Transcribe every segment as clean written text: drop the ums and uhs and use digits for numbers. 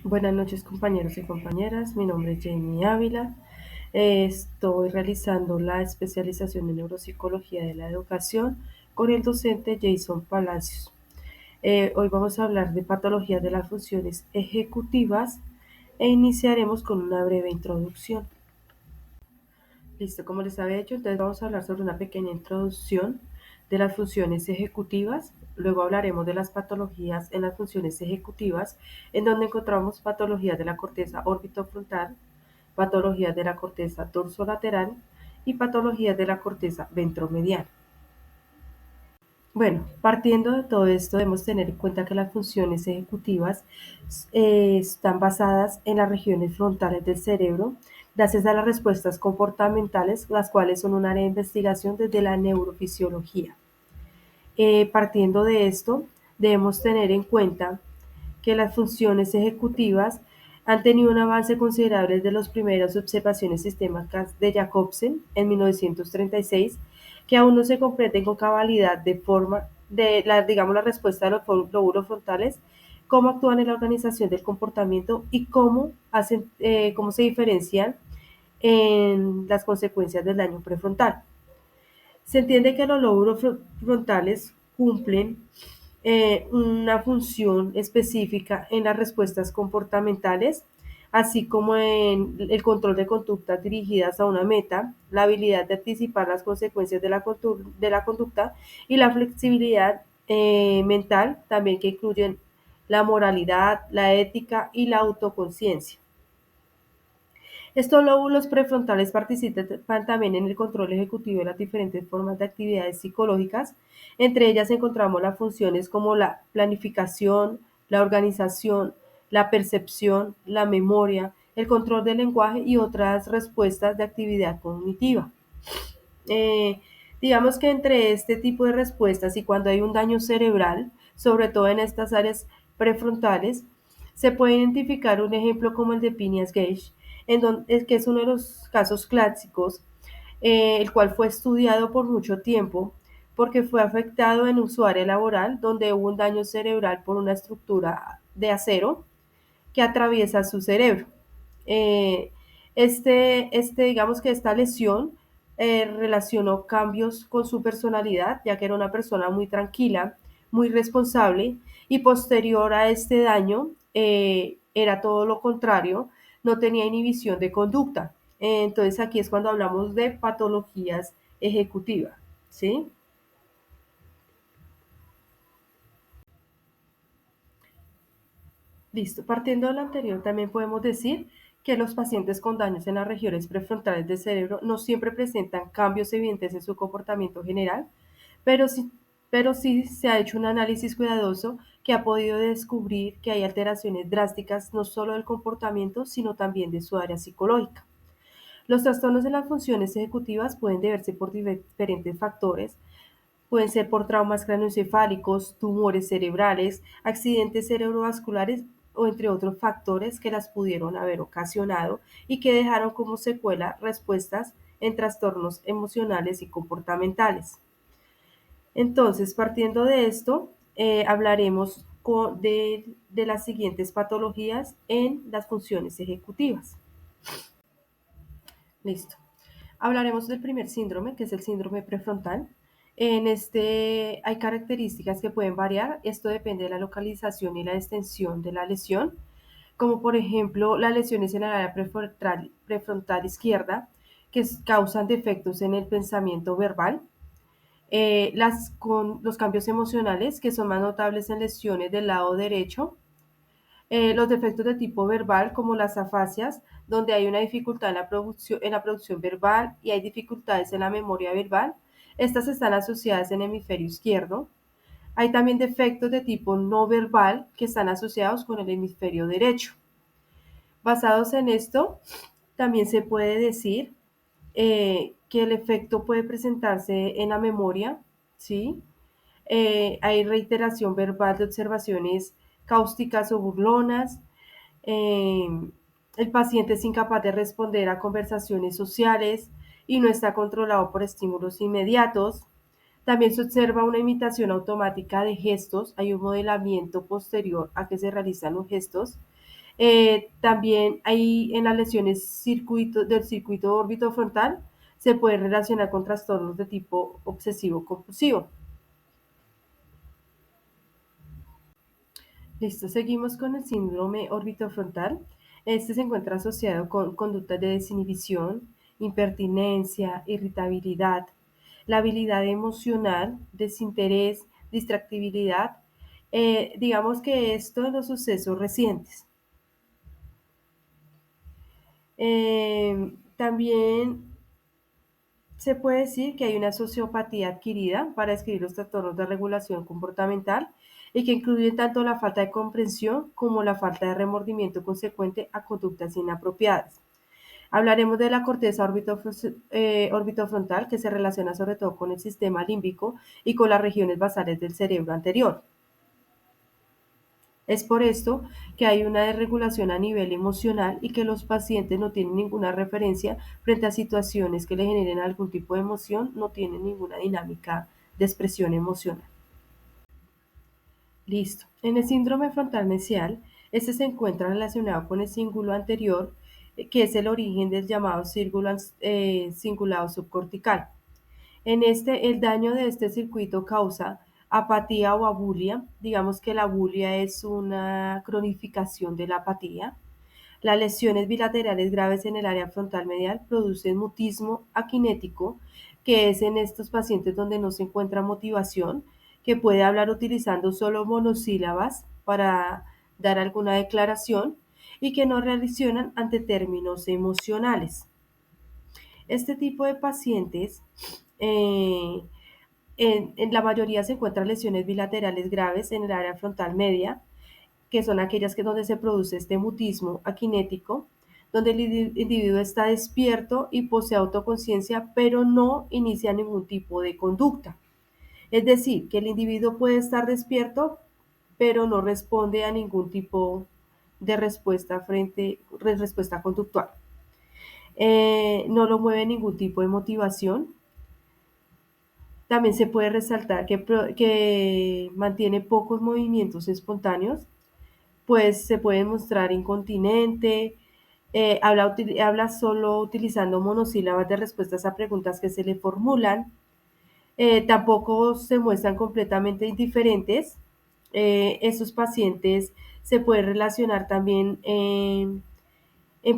Buenas noches compañeros y compañeras, mi nombre es Jamie Ávila. Estoy realizando la especialización en neuropsicología de la educación con el docente Jason Palacios. Hoy vamos a hablar de patologías de las funciones ejecutivas e iniciaremos con una breve introducción. Listo, como les había dicho, entonces vamos a hablar sobre una pequeña introducción de las funciones ejecutivas. Luego hablaremos de las patologías en las funciones ejecutivas, en donde encontramos patologías de la corteza orbitofrontal, patologías de la corteza dorsolateral y patologías de la corteza ventromedial. Bueno, partiendo de todo esto, debemos tener en cuenta que las funciones ejecutivas están basadas en las regiones frontales del cerebro, gracias a las respuestas comportamentales, las cuales son un área de investigación desde la neurofisiología. Partiendo de esto, debemos tener en cuenta que las funciones ejecutivas han tenido un avance considerable desde las primeras observaciones sistémicas de Jacobsen en 1936, que aún no se comprenden con cabalidad de forma de la, digamos, la respuesta de los lóbulos frontales, cómo actúan en la organización del comportamiento y cómo hacen, cómo se diferencian en las consecuencias del daño prefrontal. Se entiende que los lóbulos frontales cumplen una función específica en las respuestas comportamentales, así como en el control de conductas dirigidas a una meta, la habilidad de anticipar las consecuencias de la conducta y la flexibilidad mental, también que incluyen la moralidad, la ética y la autoconciencia. Estos lóbulos prefrontales participan también en el control ejecutivo de las diferentes formas de actividades psicológicas. Entre ellas encontramos las funciones como la planificación, la organización, la percepción, la memoria, el control del lenguaje y otras respuestas de actividad cognitiva. Eh, digamos que entre este tipo de respuestas y cuando hay un daño cerebral, sobre todo en estas áreas prefrontales, se puede identificar un ejemplo como el de Phineas Gage, que es uno de los casos clásicos, el cual fue estudiado por mucho tiempo porque fue afectado en su área laboral, donde hubo un daño cerebral por una estructura de acero que atraviesa su cerebro. Eh, digamos que esta lesión relacionó cambios con su personalidad, ya que era una persona muy tranquila, muy responsable, y posterior a este daño era todo lo contrario, no tenía inhibición de conducta. Entonces aquí es cuando hablamos de patologías ejecutivas, ¿sí? Listo. Partiendo de lo anterior, también podemos decir que los pacientes con daños en las regiones prefrontales del cerebro no siempre presentan cambios evidentes en su comportamiento general, pero sí, pero sí se ha hecho un análisis cuidadoso que ha podido descubrir que hay alteraciones drásticas no solo del comportamiento, sino también de su área psicológica. Los trastornos en las funciones ejecutivas pueden deberse por diferentes factores. Pueden ser por traumas craneoencefálicos, tumores cerebrales, accidentes cerebrovasculares o entre otros factores que las pudieron haber ocasionado y que dejaron como secuela respuestas en trastornos emocionales y comportamentales. Entonces, partiendo de esto, hablaremos de las siguientes patologías en las funciones ejecutivas. Listo. Hablaremos del primer síndrome, que es el síndrome prefrontal. En este hay características que pueden variar. Esto depende de la localización y la extensión de la lesión, como por ejemplo las lesiones en el área prefrontal izquierda, que causan defectos en el pensamiento verbal. Con los cambios emocionales, que son más notables en lesiones del lado derecho, los defectos de tipo verbal, como las afasias, donde hay una dificultad en la producción verbal y hay dificultades en la memoria verbal. Estas están asociadas en el hemisferio izquierdo. Hay también defectos de tipo no verbal que están asociados con el hemisferio derecho. Basados en esto, también se puede decir que el efecto puede presentarse en la memoria, ¿sí? Hay reiteración verbal de observaciones cáusticas o burlonas. eh, el paciente es incapaz de responder a conversaciones sociales y no está controlado por estímulos inmediatos. También se observa una imitación automática de gestos, hay un modelamiento posterior a que se realizan los gestos. También hay en las lesiones del circuito orbitofrontal se puede relacionar con trastornos de tipo obsesivo compulsivo. Listo, seguimos con el síndrome orbitofrontal. Este se encuentra asociado con conductas de desinhibición, impertinencia, irritabilidad, la habilidad emocional, desinterés, distractibilidad. Digamos que esto en los sucesos recientes. También se puede decir que hay una sociopatía adquirida para describir los trastornos de regulación comportamental y que incluyen tanto la falta de comprensión como la falta de remordimiento consecuente a conductas inapropiadas. Hablaremos de la corteza orbitofrontal, que se relaciona sobre todo con el sistema límbico y con las regiones basales del cerebro anterior. Es por esto que hay una desregulación a nivel emocional y que los pacientes no tienen ninguna referencia frente a situaciones que le generen algún tipo de emoción, no tienen ninguna dinámica de expresión emocional. Listo. En el síndrome frontal mesial, este se encuentra relacionado con el cíngulo anterior, que es el origen del llamado cingulado subcortical. En este, el daño de este circuito causa apatía o abulia. Digamos que la abulia es una cronificación de la apatía. Las lesiones bilaterales graves en el área frontal medial producen mutismo akinético, que es en estos pacientes donde no se encuentra motivación, que puede hablar utilizando solo monosílabas para dar alguna declaración y que no reaccionan ante términos emocionales. Este tipo de pacientes eh, en la mayoría se encuentran lesiones bilaterales graves en el área frontal media, que son aquellas que donde se produce este mutismo akinético, donde el individuo está despierto y posee autoconciencia, pero no inicia ningún tipo de conducta. Es decir, que el individuo puede estar despierto, pero no responde a ningún tipo de respuesta conductual. No lo mueve ningún tipo de motivación. También se puede resaltar que mantiene pocos movimientos espontáneos, pues se puede mostrar incontinente, habla solo utilizando monosílabas de respuestas a preguntas que se le formulan, tampoco se muestran completamente indiferentes. Estos pacientes se pueden relacionar también en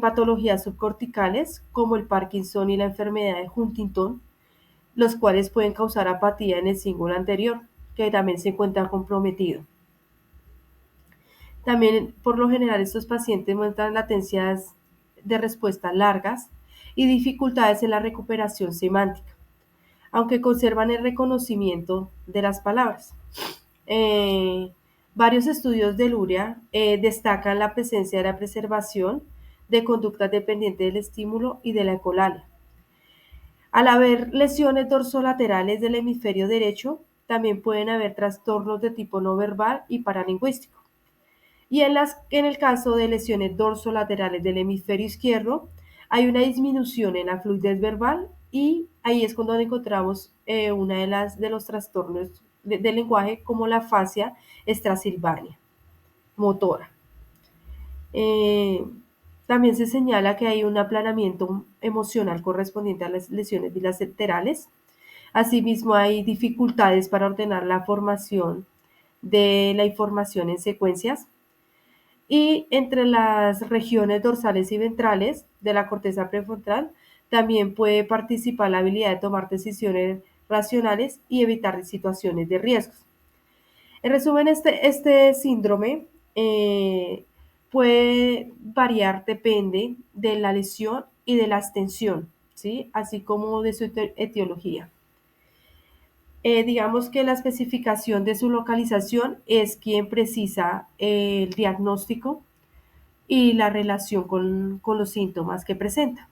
patologías subcorticales como el Parkinson y la enfermedad de Huntington, los cuales pueden causar apatía en el cíngulo anterior, que también se encuentra comprometido. También, por lo general, estos pacientes muestran latencias de respuesta largas y dificultades en la recuperación semántica, aunque conservan el reconocimiento de las palabras. Eh, Varios estudios de Luria destacan la presencia de la preservación de conductas dependientes del estímulo y de la ecolalia. Al haber lesiones dorsolaterales del hemisferio derecho, también pueden haber trastornos de tipo no verbal y paralingüístico. Y en el caso de lesiones dorsolaterales del hemisferio izquierdo, hay una disminución en la fluidez verbal y ahí es cuando encontramos una de los trastornos del lenguaje como la fascia extrasilvánea motora. Eh, También se señala que hay un aplanamiento emocional correspondiente a las lesiones bilaterales. Asimismo, hay dificultades para ordenar la formación de la información en secuencias. Y entre las regiones dorsales y ventrales de la corteza prefrontal también puede participar la habilidad de tomar decisiones racionales y evitar situaciones de riesgos. En resumen, este síndrome eh, puede variar, depende de la lesión y de la extensión, ¿sí? Así como de su etiología. Digamos que la especificación de su localización es quien precisa el diagnóstico y la relación con los síntomas que presenta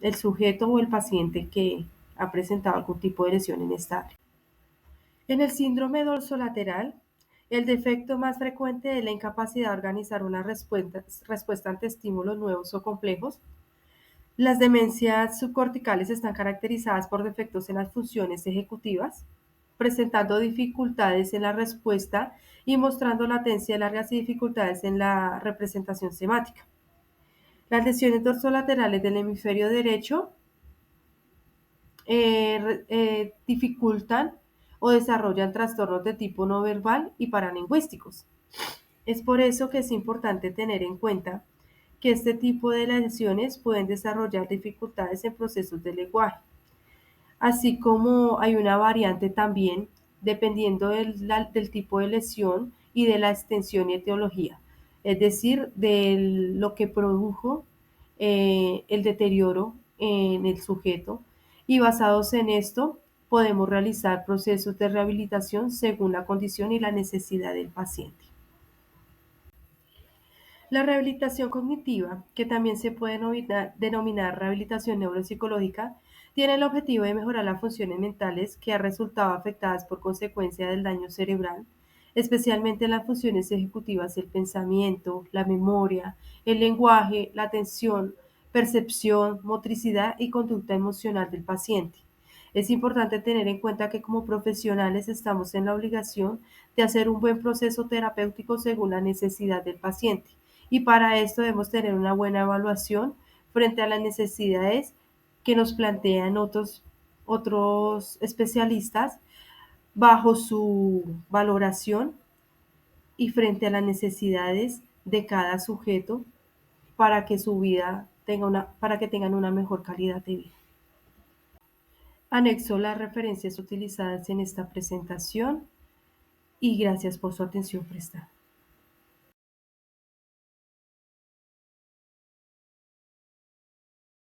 el sujeto o el paciente que ha presentado algún tipo de lesión en esta área. En el síndrome dorsolateral, el defecto más frecuente es la incapacidad de organizar una respuesta ante estímulos nuevos o complejos. Las demencias subcorticales están caracterizadas por defectos en las funciones ejecutivas, presentando dificultades en la respuesta y mostrando latencia largas y dificultades en la representación semática. Las lesiones dorsolaterales del hemisferio derecho dificultan o desarrollan trastornos de tipo no verbal y paralingüísticos. Es por eso que es importante tener en cuenta que este tipo de lesiones pueden desarrollar dificultades en procesos de lenguaje, así como hay una variante también dependiendo del tipo de lesión y de la extensión y etiología, es decir, de lo que produjo el deterioro en el sujeto, y basados en esto podemos realizar procesos de rehabilitación según la condición y la necesidad del paciente. La rehabilitación cognitiva, que también se puede denominar rehabilitación neuropsicológica, tiene el objetivo de mejorar las funciones mentales que han resultado afectadas por consecuencia del daño cerebral, especialmente las funciones ejecutivas del pensamiento, la memoria, el lenguaje, la atención, percepción, motricidad y conducta emocional del paciente. Es importante tener en cuenta que como profesionales estamos en la obligación de hacer un buen proceso terapéutico según la necesidad del paciente, y para esto debemos tener una buena evaluación frente a las necesidades que nos plantean otros especialistas bajo su valoración y frente a las necesidades de cada sujeto para que su vida para que tengan una mejor calidad de vida. Anexo las referencias utilizadas en esta presentación y gracias por su atención prestada.